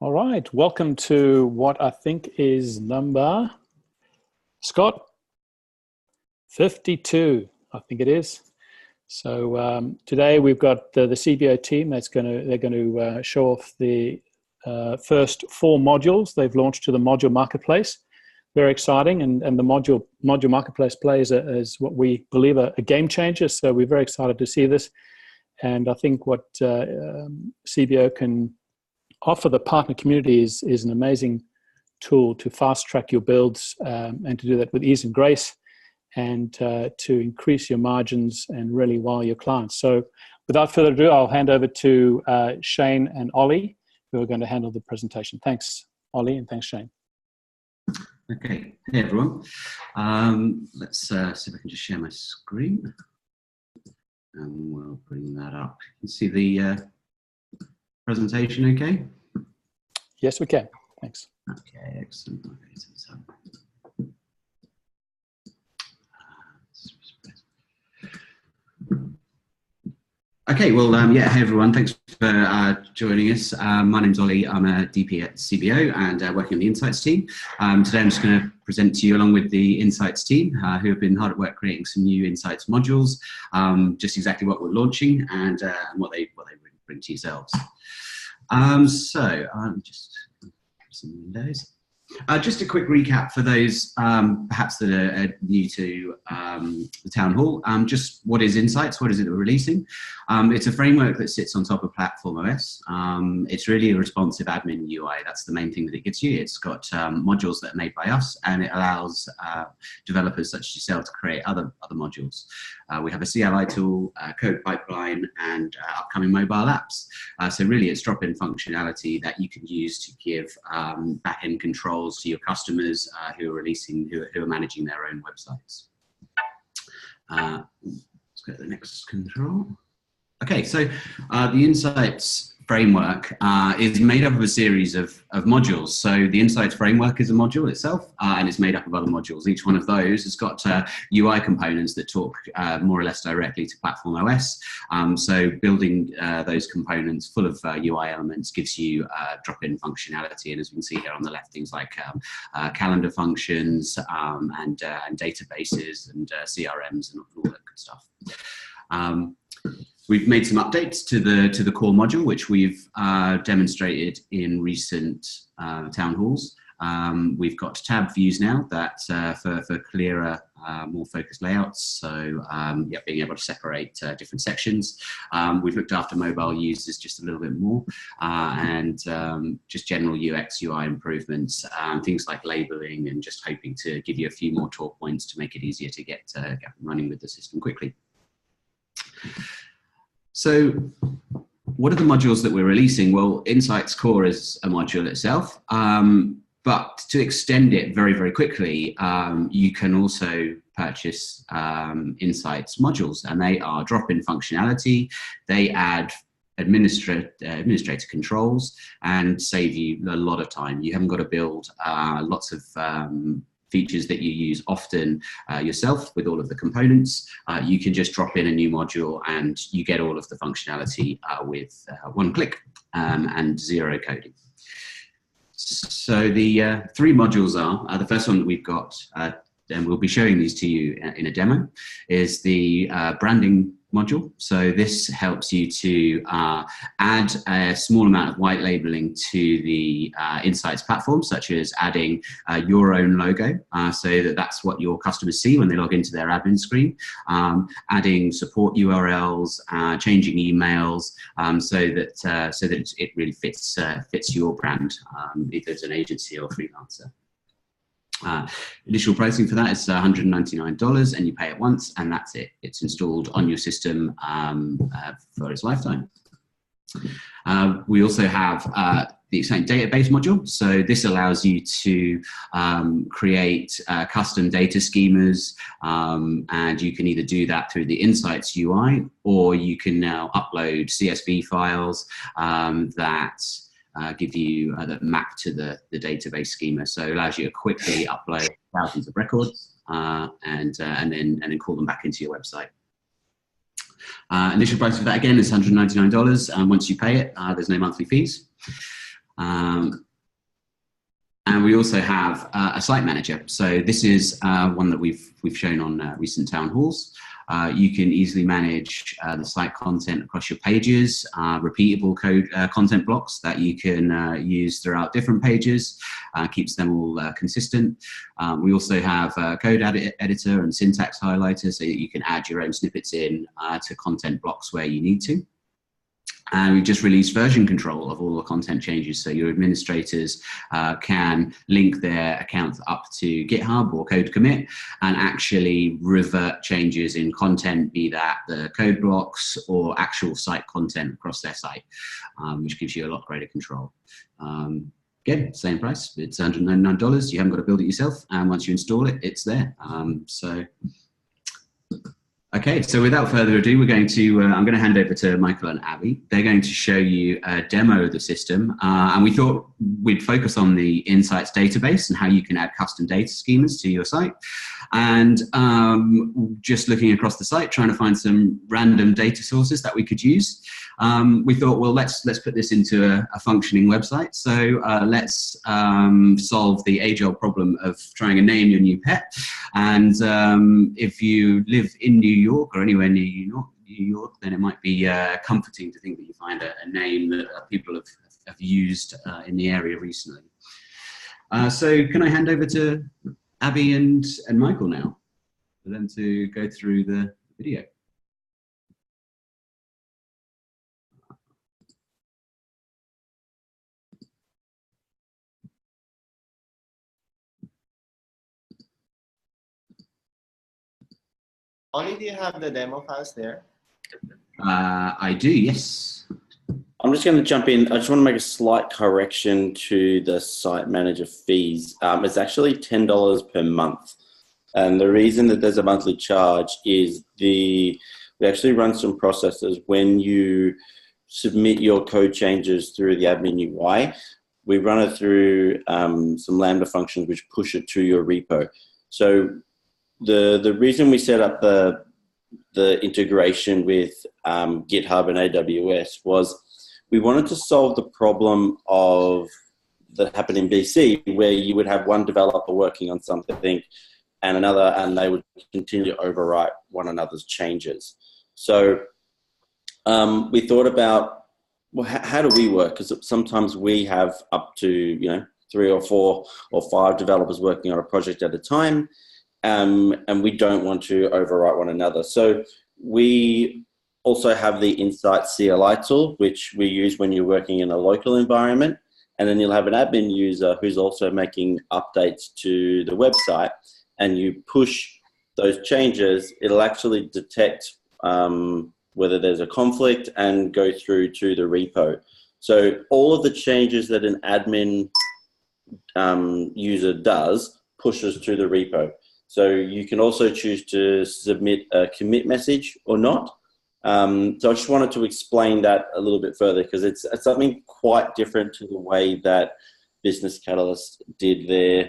All right, welcome to what I think is number, Scott, 52, I think it is. So today we've got the CBO team they're going to show off the first 4 modules they've launched to the module marketplace. Very exciting, and the module marketplace plays as what we believe a game changer. So we're very excited to see this, and I think what CBO can offer the partner community is an amazing tool to fast track your builds and to do that with ease and grace, and to increase your margins and really wow your clients. So without further ado, I'll hand over to Shane and Ollie, who are going to handle the presentation. Thanks, Ollie, and thanks, Shane. Okay, hey everyone. Let's see if I can just share my screen, and we'll bring that up. You can see the presentation okay? Yes, we can. Thanks. Okay, excellent. Okay, well, yeah, hey everyone, thanks for joining us. My name's Ollie, I'm a DP at CBO and working on the Insights team. Today I'm just going to present to you along with the Insights team who have been hard at work creating some new Insights modules, just exactly what we're launching and what they bring to yourselves. So just some windows. Just a quick recap for those perhaps that are new to the town hall. Just what is Insights? What is it that we're releasing? It's a framework that sits on top of platformOS. It's really a responsive admin UI. That's the main thing that it gives you. It's got modules that are made by us, and it allows developers such as yourself to create other modules. We have a CLI tool, code pipeline, and upcoming mobile apps. So really, it's drop-in functionality that you can use to give back-end controls to your customers who are managing their own websites. Let's go to the next control. Okay, so the Insights Framework is made up of a series of modules. So the Insights Framework is a module itself, and it's made up of other modules. Each one of those has got UI components that talk more or less directly to platformOS. So building those components full of UI elements gives you drop-in functionality. And as we can see here on the left, things like calendar functions and databases and CRMs and all that good stuff. We've made some updates to the core module, which we've demonstrated in recent town halls. We've got tab views now that for clearer, more focused layouts. So yeah, being able to separate different sections. We've looked after mobile users just a little bit more, and just general UX UI improvements, things like labeling, and just hoping to give you a few more talk points to make it easier to get running with the system quickly. So what are the modules that we're releasing? Well, Insites Core is a module itself, but to extend it very, very quickly, you can also purchase Insites modules, and they are drop-in functionality. They add administrator controls and save you a lot of time. You haven't got to build lots of features that you use often yourself with all of the components. You can just drop in a new module and you get all of the functionality with one click and zero coding. So the 3 modules are, the first one that we've got, and we'll be showing these to you in a demo, is the branding module. So this helps you to add a small amount of white labeling to the Insights platform, such as adding your own logo, so that's what your customers see when they log into their admin screen, adding support URLs, changing emails, so that it really fits your brand, either as an agency or freelancer. Initial pricing for that is $199, and you pay it once, and that's it. It's installed on your system for its lifetime. We also have the exciting database module. So this allows you to create custom data schemas, and you can either do that through the Insights UI, or you can now upload CSV files that give you the map to the database schema. So it allows you to quickly upload thousands of records and then call them back into your website. Initial price for that again is $199, and once you pay it, there's no monthly fees. And we also have a site manager. So this is one that we've shown on recent town halls. You can easily manage the site content across your pages, repeatable code content blocks that you can use throughout different pages, keeps them all consistent. We also have a code editor and syntax highlighter so that you can add your own snippets in to content blocks where you need to. And we just released version control of all the content changes, so your administrators can link their accounts up to GitHub or code commit and actually revert changes in content, be that the code blocks or actual site content across their site, which gives you a lot greater control. Again, same price, it's $199. You haven't got to build it yourself, and once you install it, it's there. Okay, so without further ado, we're going to, I'm going to hand over to Michael and Abby. They're going to show you a demo of the system. And we thought we'd focus on the Insights database and how you can add custom data schemas to your site. And just looking across the site, trying to find some random data sources that we could use. We thought, well, let's put this into a functioning website. So let's solve the age-old problem of trying to name your new pet. And if you live in New York or anywhere near New York, then it might be comforting to think that you find a name that people have used in the area recently. So can I hand over to Abby and Michael now for them to go through the video? Ollie, do you have the demo files there? I do, yes. I'm just going to jump in. I just want to make a slight correction to the site manager fees. It's actually $10 per month. And the reason that there's a monthly charge is we actually run some processes when you submit your code changes through the admin UI. We run it through some Lambda functions which push it to your repo. So the reason we set up the integration with GitHub and AWS was we wanted to solve the problem that happened in BC, where you would have one developer working on something and another, and they would continue to overwrite one another's changes. So we thought about, well, how do we work? Because sometimes we have up to 3 or 4 or 5 developers working on a project at a time. And we don't want to overwrite one another. So we also have the Insights CLI tool, which we use when you're working in a local environment. And then you'll have an admin user who's also making updates to the website, and you push those changes. It'll actually detect whether there's a conflict and go through to the repo. So all of the changes that an admin user does pushes to the repo. So you can also choose to submit a commit message or not. So I just wanted to explain that a little bit further, because it's something quite different to the way that Business Catalyst did theirs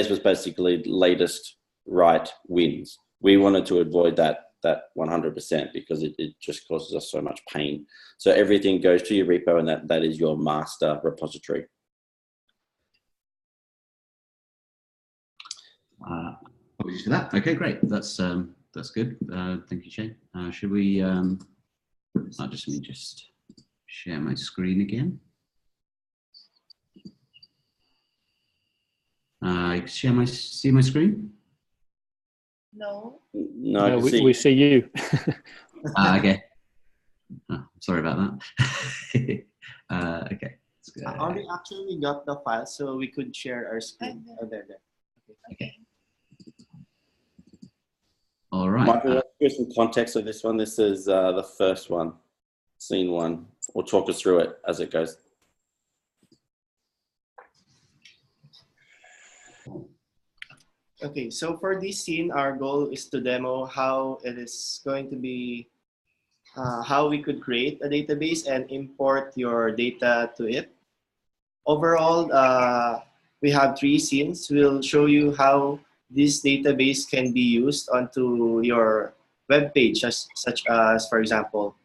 was basically latest right wins. We wanted to avoid that 100% because it just causes us so much pain. So everything goes to your repo, and that is your master repository. Apologies for that. Okay, great. That's good. Thank you, Shane. Should we? Let me just share my screen again. See my screen? No. No, we see you. Okay. Oh, sorry about that. Okay. Ollie actually got the file, so we could share our screen. Oh, there. Okay. All right. Michael, let's give some context of this one. This is the first one, scene 1. We'll talk us through it as it goes. Okay, so for this scene, our goal is to demo how it is going to be, how we could create a database and import your data to it. Overall, we have 3 scenes. We'll show you how this database can be used onto your web page, such as, for example,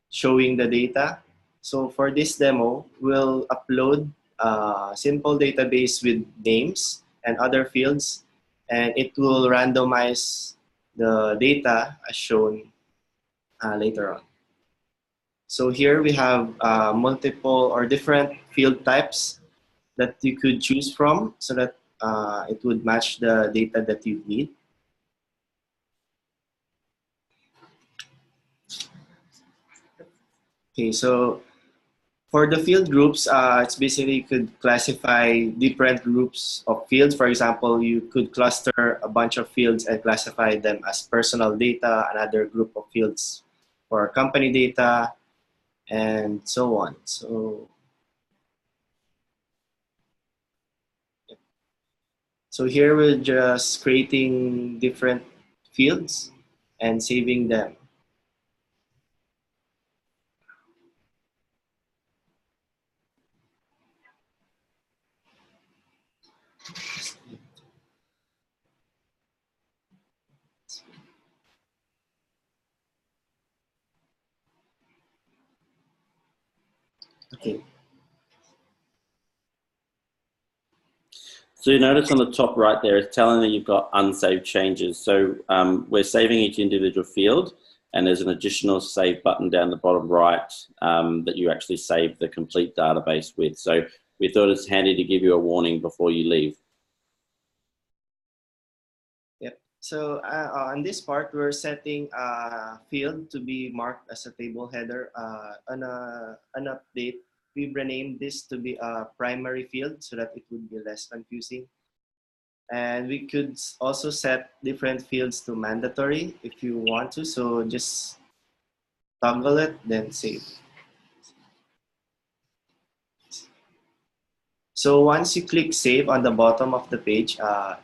showing the data, So for this demo, we'll upload a simple database with names and other fields, and it will randomize the data as shown later on. So here we have multiple or different field types that you could choose from so that it would match the data that you need. Okay, so for the field groups, it's basically you could classify different groups of fields. For example, you could cluster a bunch of fields and classify them as personal data, another group of fields for company data, and so on. So here we're just creating different fields and saving them. Okay. So you notice on the top right there, it's telling that you've got unsaved changes. So we're saving each individual field, and there's an additional save button down the bottom right that you actually save the complete database with. So we thought it's handy to give you a warning before you leave. Yep. So on this part, we're setting a field to be marked as a table header. On an update, we've renamed this to be a primary field so that it would be less confusing. And we could also set different fields to mandatory if you want to. So just toggle it, then save. So once you click save on the bottom of the page,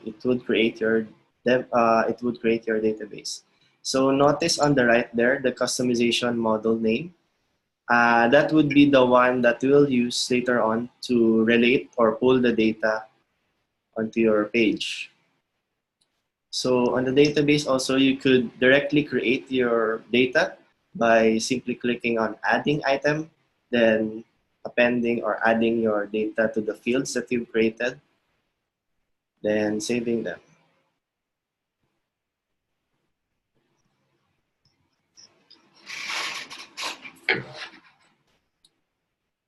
it would create your database. So notice on the right there the customization model name. That would be the one that we'll use later on to relate or pull the data onto your page. So on the database also, you could directly create your data by simply clicking on adding item, then appending or adding your data to the fields that you've created, then saving them.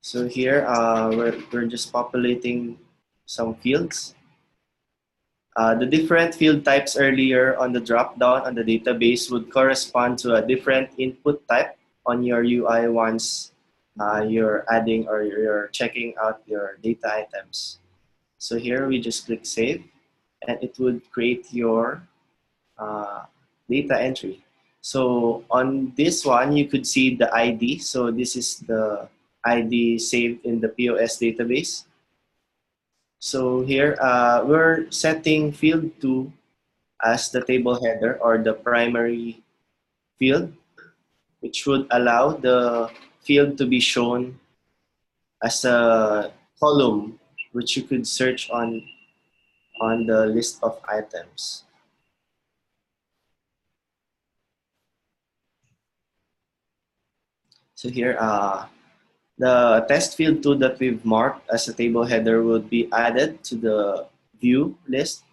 So here, we're just populating some fields. The different field types earlier on the drop-down on the database would correspond to a different input type on your UI once you're adding or you're checking out your data items. So here we just click save, and it would create your data entry. So on this one, you could see the ID. So this is the ID saved in the POS database. So here, we're setting field 2 as the table header or the primary field, which would allow the field to be shown as a column, which you could search on the list of items. So here, the test field 2 that we've marked as a table header would be added to the view list,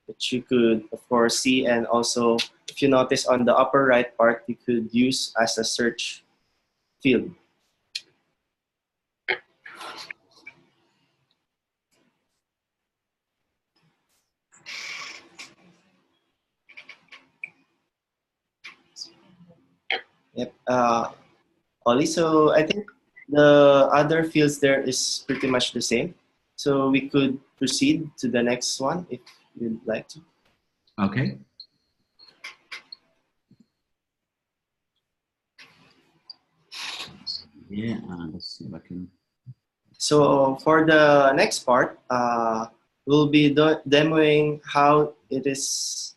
which you could, of course, see. And also, if you notice on the upper right part, you could use as a search field. Yep. Ollie, so I think the other fields there is pretty much the same. So we could proceed to the next one if you'd like to. Okay. Yeah, let's see if I can. So for the next part, we'll be demoing how it is,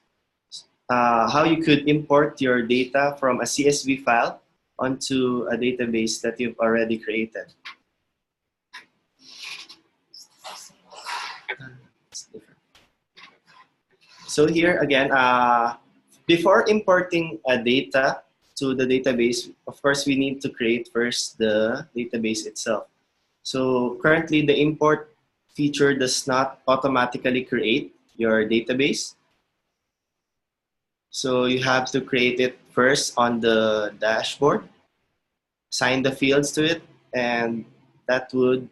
how you could import your data from a CSV file onto a database that you've already created. So here again, before importing a data to the database, of course, we need to create first the database itself. So currently, the import feature does not automatically create your database. So you have to create it first on the dashboard, assign the fields to it, and that would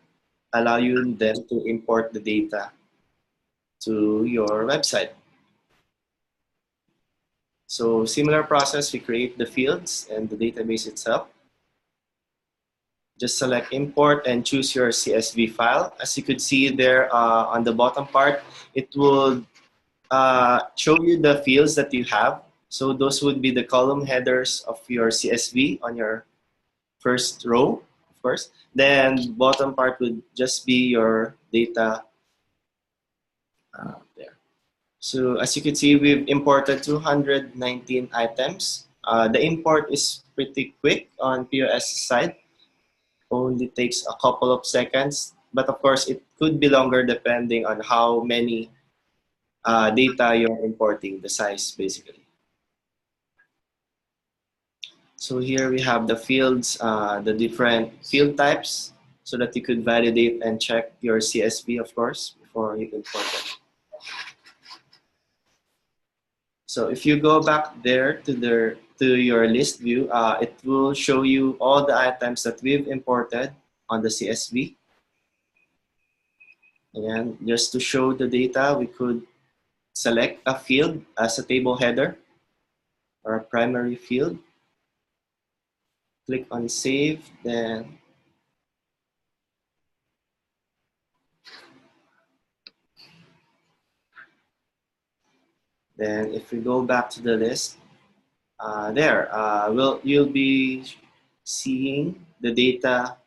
allow you then to import the data to your website. So similar process, we create the fields and the database itself. Just select import and choose your CSV file. As you could see there on the bottom part, it will show you the fields that you have. So those would be the column headers of your CSV on your first row, of course. Then bottom part would just be your data there. So as you can see, we've imported 219 items. The import is pretty quick on POS side. Only takes a couple of seconds, but of course it could be longer depending on how many data you're importing, the size basically. So here we have the fields, the different field types, so that you could validate and check your CSV, of course, before you import them. So if you go back there to your list view, it will show you all the items that we've imported on the CSV. And just to show the data, we could select a field as a table header or a primary field. Click on save, then if we go back to the list, you'll be seeing the data,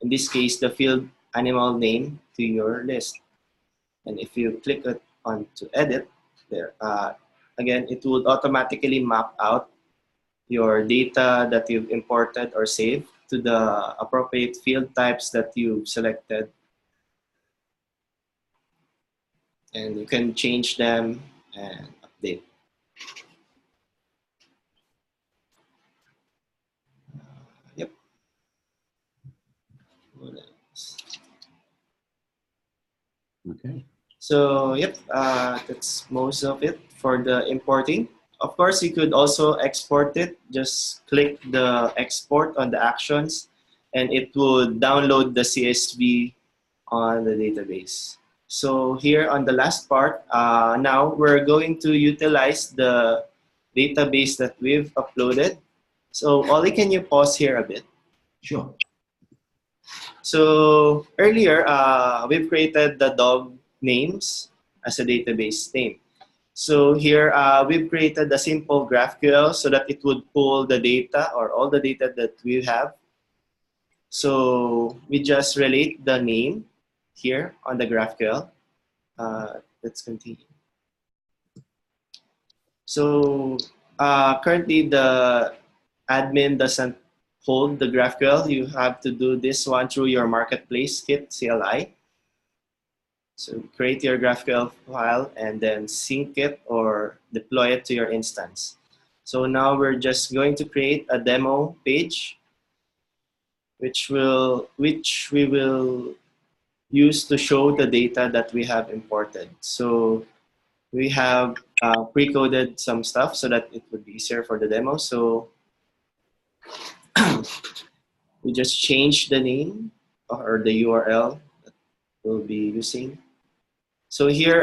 in this case, the field animal name to your list. And if you click on to edit, there, again, it would automatically map out your data that you've imported or saved to the appropriate field types that you've selected. And you can change them and update. Yep. What else? Okay. So yep, that's most of it for the importing. Of course, you could also export it. Just click the export on the actions, and it will download the CSV on the database. So here on the last part, now we're going to utilize the database that we've uploaded. So Ollie, can you pause here a bit? Sure. So earlier, we've created the dog names as a database name. So here, we've created a simple GraphQL so that it would pull the data or all the data that we have. So we just relate the name here on the GraphQL. Let's continue. So currently the admin doesn't hold the GraphQL. You have to do this one through your marketplace kit CLI. So create your GraphQL file and then sync it or deploy it to your instance. So now we're just going to create a demo page, which we will use to show the data that we have imported. So we have pre-coded some stuff so that it would be easier for the demo. So we just change the name or the URL that we'll be using. So here,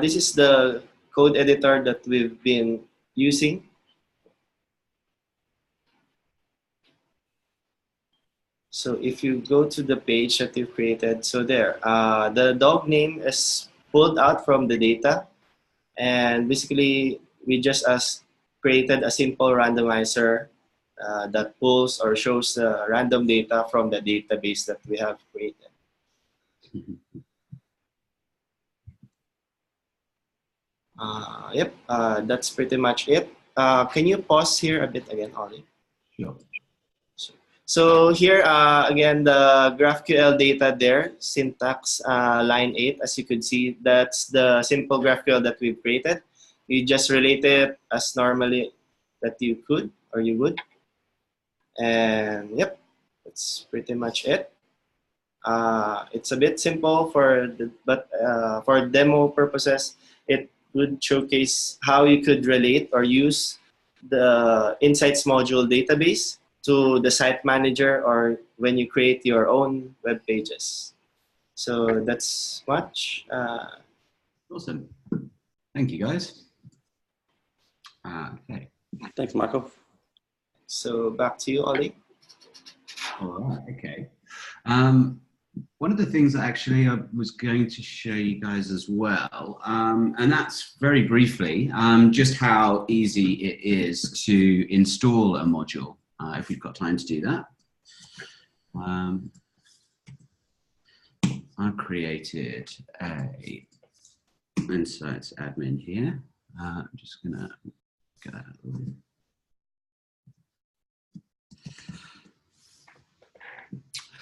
this is the code editor that we've been using. So if you go to the page that you've created, so there, the dog name is pulled out from the data. And basically, we just created a simple randomizer that pulls or shows the random data from the database that we have created. Yep, that's pretty much it. Can you pause here a bit again, Ollie? Sure. So here, again, the GraphQL data there, syntax line 8, as you could see, that's the simple GraphQL that we've created. You just relate it as normally that you could or you would. And yep, that's pretty much it. It's a bit simple but for demo purposes, it would showcase how you could relate or use the Insights module database to the site manager or when you create your own web pages. So that's much. Awesome. Thank you, guys. Okay. Thanks, Michael. So back to you, Ollie. All right. Okay. One of the things that actually I was going to show you guys as well, and that's very briefly, just how easy it is to install a module, if we've got time to do that. I've created a Insights admin here. I'm just gonna get that a little.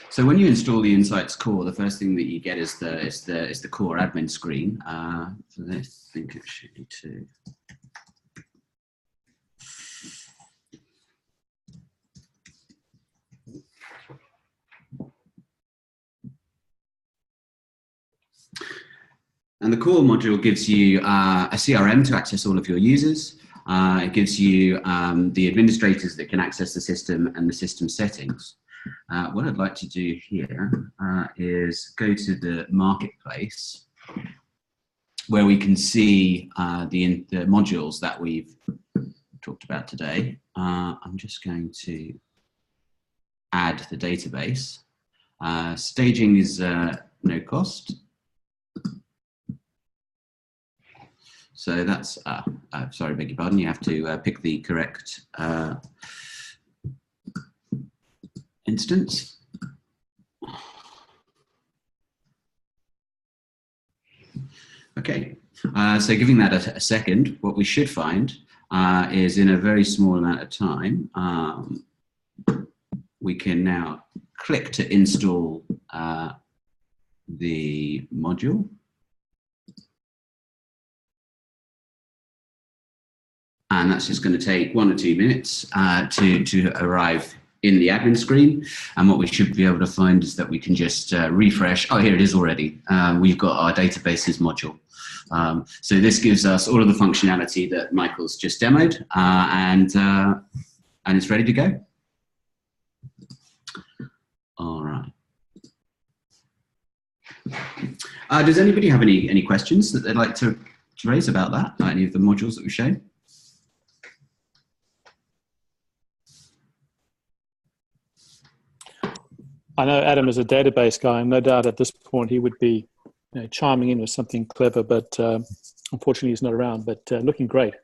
So when you install the Insites Core, the first thing that you get is the core admin screen. So I think it should be two. And the core module gives you a CRM to access all of your users. It gives you the administrators that can access the system and the system settings. What I'd like to do here is go to the marketplace where we can see the modules that we've talked about today. I'm just going to add the database. Staging is no cost. So that's, sorry, beg your pardon, you have to pick the correct instance. Okay, so giving that a second, what we should find is in a very small amount of time, we can now click to install the module. And that's just going to take 1 or 2 minutes to arrive in the admin screen. And what we should be able to find is that we can just refresh. Oh, here it is already. We've got our databases module. So this gives us all of the functionality that Michael's just demoed, and it's ready to go. All right. Does anybody have any questions that they'd like to raise about that, any of the modules that we've shown? I know Adam is a database guy, and no doubt at this point he would be chiming in with something clever, but unfortunately he's not around, but looking great.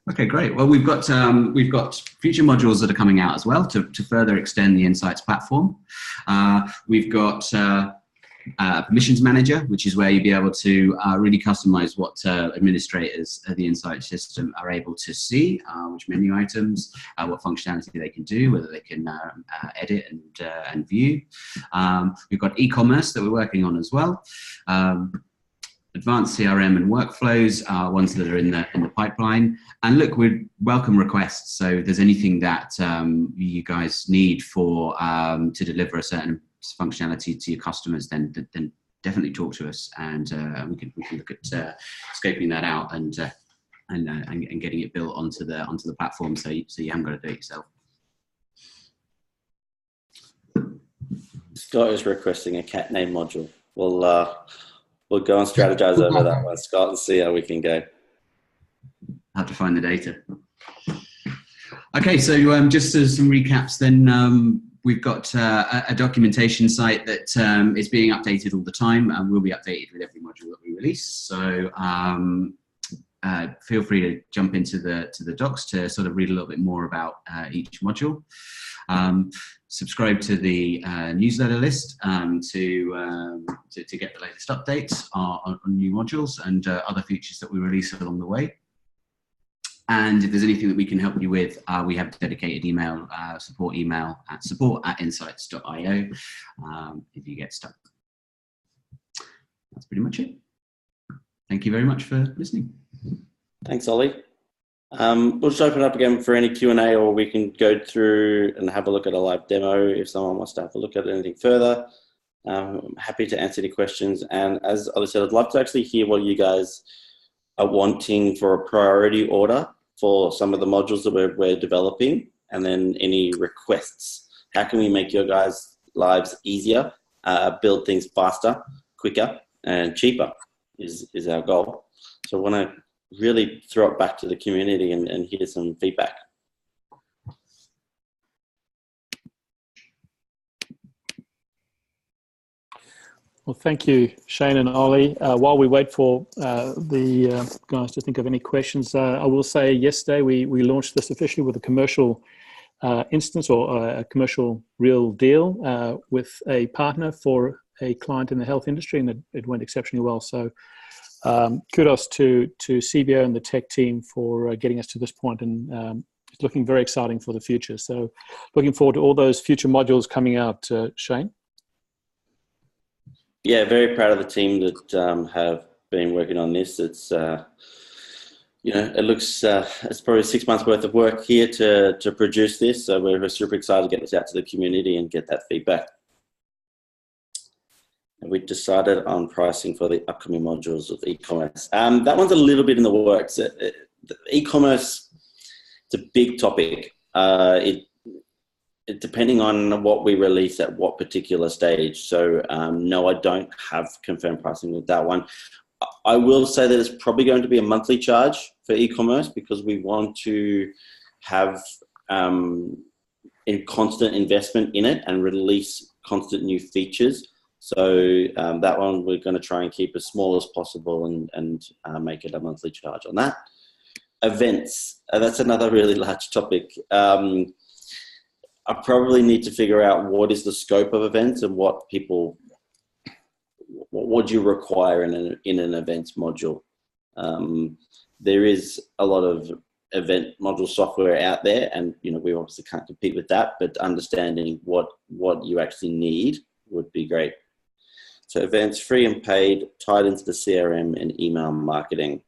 Okay, great. Well, we've got future modules that are coming out as well to further extend the Insights platform. We've got Permissions Manager, which is where you'll be able to really customize what administrators of the Insights system are able to see, which menu items, what functionality they can do, whether they can edit and view. We've got e-commerce that we're working on as well. Advanced CRM and workflows are ones that are in the pipeline. And look, we'd welcome requests. So if there's anything that you guys need for to deliver a certain functionality to your customers, then definitely talk to us, and we can look at scoping that out and getting it built onto the platform, so you haven't got to do it yourself. Scott is requesting a cat name module. We'll go and strategize over that one, Scott, and see how we can go. Have to find the data. Okay, so just as some recaps then. We've got a documentation site that is being updated all the time and will be updated with every module that we release. So feel free to jump into the docs to sort of read a little bit more about each module. Subscribe to the newsletter list to get the latest updates on new modules and other features that we release along the way. And if there's anything that we can help you with, we have dedicated email, support email at support@insites.io if you get stuck. That's pretty much it. Thank you very much for listening. Thanks, Ollie. We'll just open it up again for any Q&A, or we can go through and have a look at a live demo if someone wants to have a look at anything further. I'm happy to answer any questions. And as I said, I'd love to actually hear what you guys are wanting for a priority order for some of the modules that we're developing, and then any requests. How can we make your guys' lives easier, build things faster, quicker, and cheaper is our goal. So I want to really throw it back to the community and hear some feedback. Well, thank you, Shane and Ollie. While we wait for the guys to think of any questions, I will say yesterday we launched this officially with a commercial instance, or a commercial real deal with a partner for a client in the health industry, and it went exceptionally well. So kudos to CBO and the tech team for getting us to this point, and it's looking very exciting for the future. So looking forward to all those future modules coming out, Shane. Yeah, very proud of the team that have been working on this. It's it looks it's probably 6 months worth of work here to produce this. So we're super excited to get this out to the community and get that feedback. And we decided on pricing for the upcoming modules of e-commerce. That one's a little bit in the works. E-commerce, it's a big topic. Depending on what we release at what particular stage. So no, I don't have confirmed pricing with that one. I will say that it's probably going to be a monthly charge for e-commerce, because we want to have constant investment in it and release constant new features. So that one we're going to try and keep as small as possible and make it a monthly charge on that. Events, that's another really large topic. I probably need to figure out what is the scope of events and what do you require in an events module. There is a lot of event module software out there, and we obviously can't compete with that, but understanding what you actually need would be great. So events, free and paid, tied into the CRM and email marketing.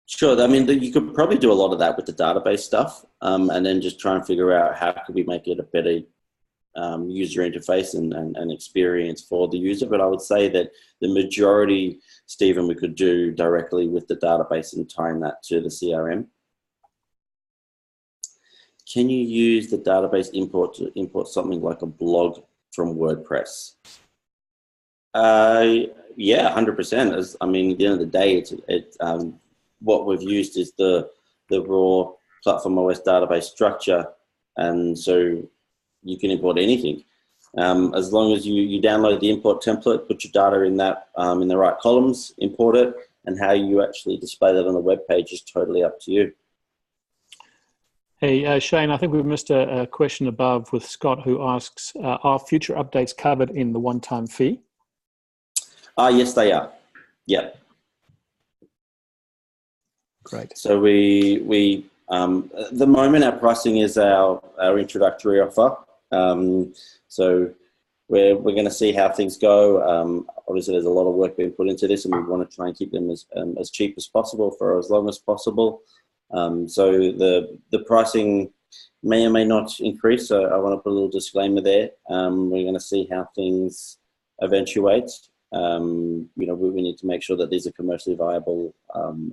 Sure. I mean, you could probably do a lot of that with the database stuff, and then just try and figure out how could we make it a better user interface and experience for the user. But I would say that the majority, Stephen, we could do directly with the database and tying that to the CRM. Can you use the database import to import something like a blog from WordPress? Yeah, 100%. I mean, at the end of the day, what we've used is the raw platformOS database structure, and so you can import anything as long as you download the import template, put your data in that in the right columns, import it, and how you actually display that on the web page is totally up to you. Hey, Shane, I think we've missed a question above with Scott, who asks, are future updates covered in the one-time fee? Yes, they are. Yeah. Great. So we at the moment our pricing is our introductory offer. So we're going to see how things go. Obviously, there's a lot of work being put into this, and we want to try and keep them as cheap as possible for as long as possible. So the pricing may or may not increase. So I want to put a little disclaimer there. We're going to see how things eventuate. We need to make sure that these are commercially viable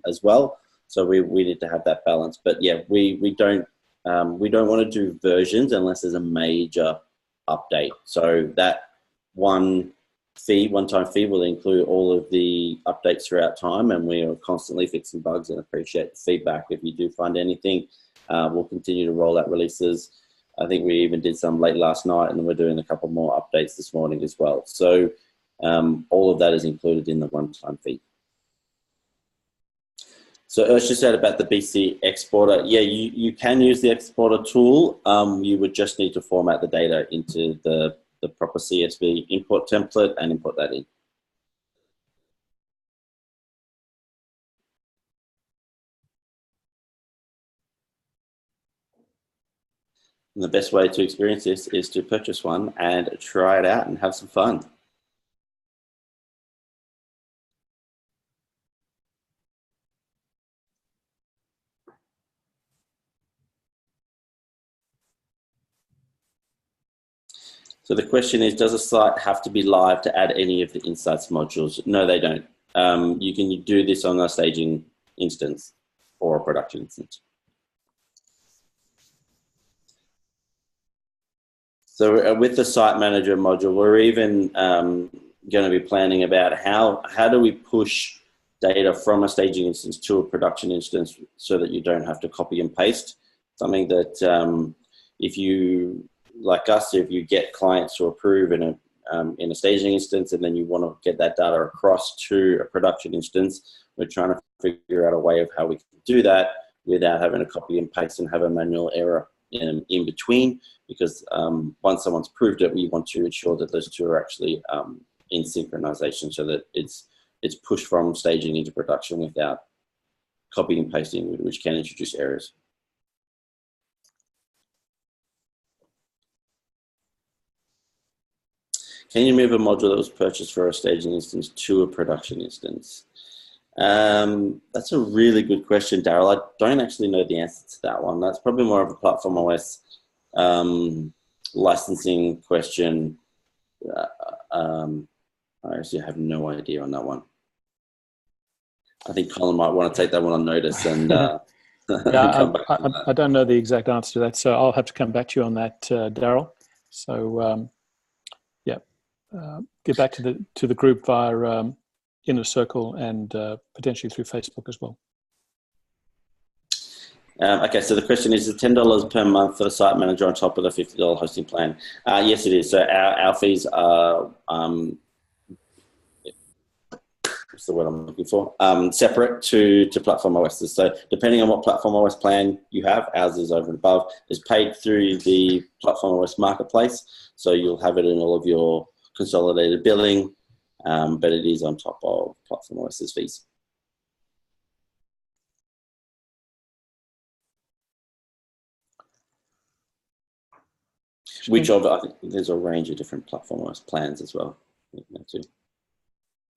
as well. So we need to have that balance. But yeah, we don't want to do versions unless there's a major update. So that one-time fee will include all of the updates throughout time, and we are constantly fixing bugs and appreciate the feedback. If you do find anything, we'll continue to roll out releases. I think we even did some late last night, and we're doing a couple more updates this morning as well. So all of that is included in the one-time fee. So Ursh just said about the BC exporter. Yeah, you can use the exporter tool. You would just need to format the data into the proper CSV import template and import that in. And the best way to experience this is to purchase one and try it out and have some fun. So the question is, does a site have to be live to add any of the Insites modules? No, they don't. You can do this on a staging instance or a production instance. So with the site manager module, we're even going to be planning about how do we push data from a staging instance to a production instance so that you don't have to copy and paste. Something that if you, like us, if you get clients to approve in a staging instance and then you want to get that data across to a production instance, we're trying to figure out a way of how we can do that without having to copy and paste and have a manual error in between, because once someone's proved it, we want to ensure that those two are actually in synchronization so that it's pushed from staging into production without copying and pasting, which can introduce errors. Can you move a module that was purchased for a staging instance to a production instance? That's a really good question, Daryl. I don't actually know the answer to that one. That's probably more of a platformOS licensing question. I actually have no idea on that one. I think Colin might want to take that one on notice and yeah, come back to that. I don't know the exact answer to that, so I'll have to come back to you on that, Daryl. So get back to the group via Inner Circle and potentially through Facebook as well. Okay, so the question is $10 per month for the site manager on top of the $50 hosting plan. Yes, it is. So our fees are what's the word I'm looking for? Separate to platformOS. So depending on what platformOS plan you have, ours is over and above. It's paid through the platformOS marketplace, so you'll have it in all of your consolidated billing, but it is on top of platformOS's fees. Which of, I think there's a range of different platformOS plans as well. Too.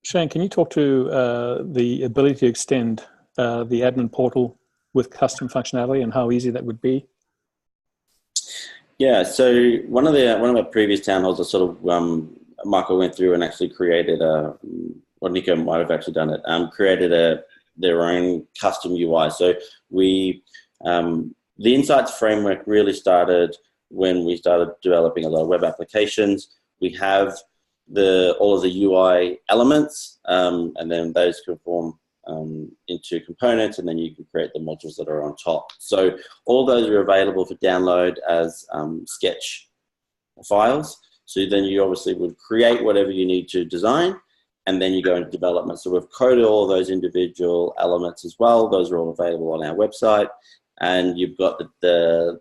Shane, can you talk to the ability to extend the admin portal with custom functionality and how easy that would be? Yeah, so one of our previous town halls, I sort of Michael went through and actually created or Nico might have actually done it. Created their own custom UI. So the Insites framework really started when we started developing a lot of web applications. We have all of the UI elements, and then those can form into components, and then you can create the modules that are on top. So all those are available for download as sketch files. So then you obviously would create whatever you need to design, and then you go into development. So we've coded all those individual elements as well. Those are all available on our website, and you've got the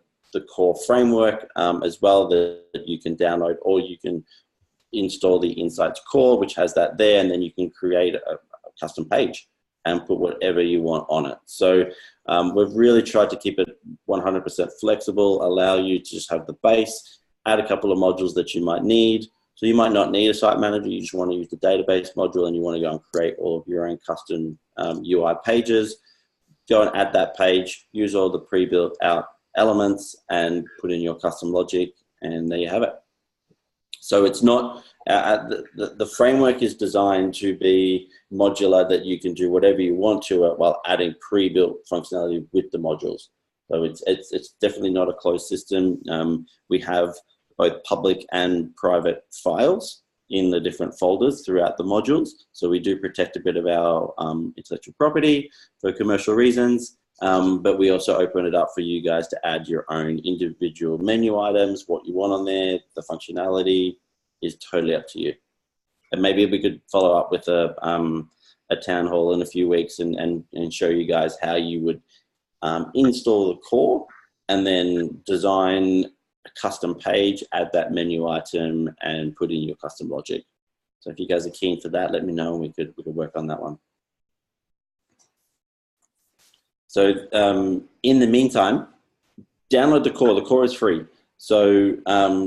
core framework as well that you can download, or you can install the Insites Core, which has that there, and then you can create a custom page and put whatever you want on it. So we've really tried to keep it 100% flexible, allow you to just have the base, add a couple of modules that you might need. So you might not need a site manager, you just want to use the database module and you want to go and create all of your own custom UI pages. Go and add that page, use all the pre-built out elements and put in your custom logic, and there you have it. So it's not, the framework is designed to be modular, that you can do whatever you want to it while adding pre-built functionality with the modules. So it's definitely not a closed system. We have both public and private files in the different folders throughout the modules. So we do protect a bit of our intellectual property for commercial reasons. But we also open it up for you guys to add your own individual menu items, what you want on there. The functionality is totally up to you. And maybe we could follow up with a town hall in a few weeks and show you guys how you would install the core and then design a custom page, add that menu item and put in your custom logic. So if you guys are keen for that, let me know and we could work on that one. So in the meantime, download the core. The core is free. So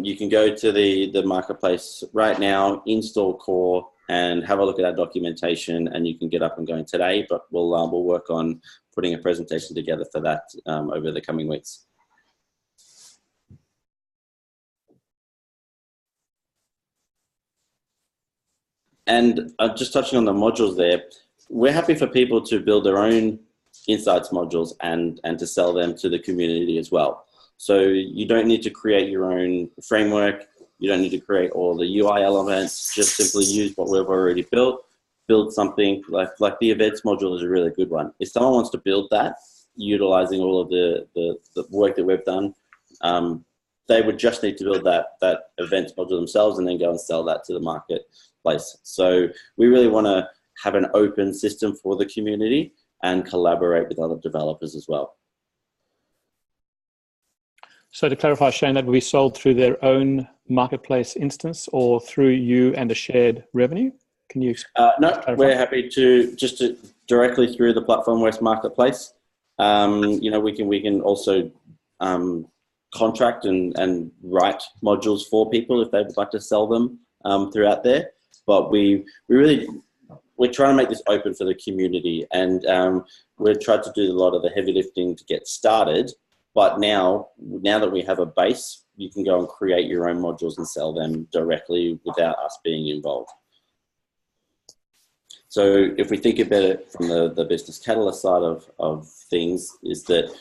you can go to the marketplace right now, install core, and have a look at our documentation, and you can get up and going today. But we'll work on putting a presentation together for that over the coming weeks. And just touching on the modules there, we're happy for people to build their own Insights modules and to sell them to the community as well. So you don't need to create your own framework. You don't need to create all the UI elements. Just simply use what we've already built. Build something like the events module is a really good one. If someone wants to build that, utilizing all of the work that we've done, they would just need to build that events module themselves and then go and sell that to the marketplace. So we really want to have an open system for the community and collaborate with other developers as well. So to clarify, Shane, that will be sold through their own marketplace instance or through you and a shared revenue? Can you no, clarify? We're happy to just directly through the platformOS marketplace. You know, we can also contract and write modules for people if they would like to sell them throughout there. But we're trying to make this open for the community, and we've tried to do a lot of the heavy lifting to get started. But now that we have a base, you can go and create your own modules and sell them directly without us being involved. So if we think about it from the business catalyst side of things, is that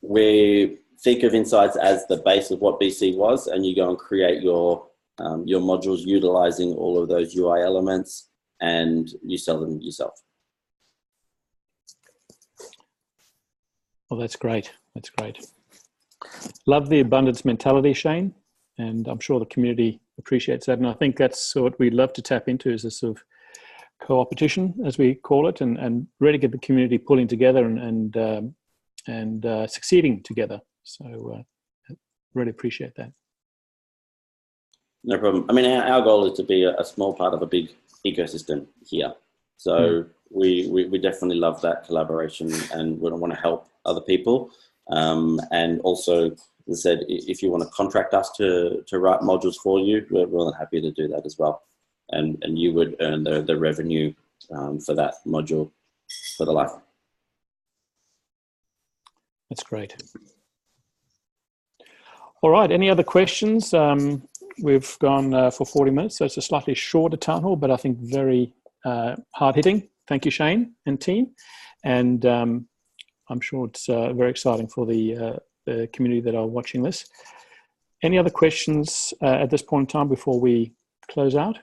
we think of Insights as the base of what BC was, and you go and create your modules utilizing all of those UI elements, and you sell them yourself. Well, that's great. That's great. Love the abundance mentality, Shane, and I'm sure the community appreciates that. And I think that's what we'd love to tap into, is this sort of co-opetition, as we call it, and really get the community pulling together and succeeding together. So really appreciate that. No problem. I mean, our goal is to be a small part of a big ecosystem here. So we definitely love that collaboration, and we want to help other people. And also, as I said, if you want to contract us to write modules for you, we're really happy to do that as well. And you would earn the revenue for that module for the life. That's great. All right, any other questions? We've gone for 40 minutes, so it's a slightly shorter town hall, but I think very hard-hitting. Thank you, Shane and team. And I'm sure it's very exciting for the community that are watching this. Any other questions at this point in time before we close out?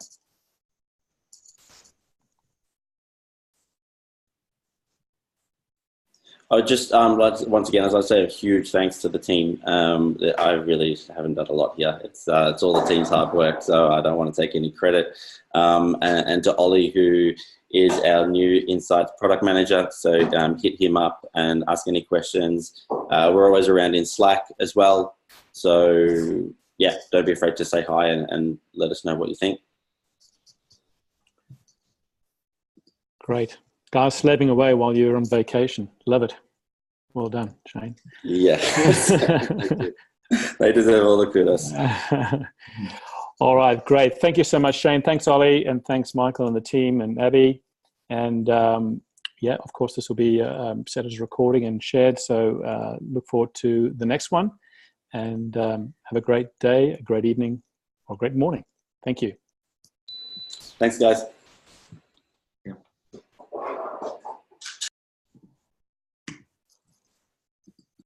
I just once again, as I say, a huge thanks to the team. I really haven't done a lot here. It's all the team's hard work, so I don't want to take any credit. And to Ollie, who is our new Insights product manager, so hit him up and ask any questions. We're always around in Slack as well, so yeah, don't be afraid to say hi and let us know what you think. Great. Guys slaving away while you're on vacation. Love it. Well done, Shane. Yeah. They deserve all the kudos. All right, great. Thank you so much, Shane. Thanks, Ollie, and thanks, Michael and the team, and Abby. And yeah, of course, this will be set as a recording and shared. So look forward to the next one. And have a great day, a great evening, or a great morning. Thank you. Thanks, guys.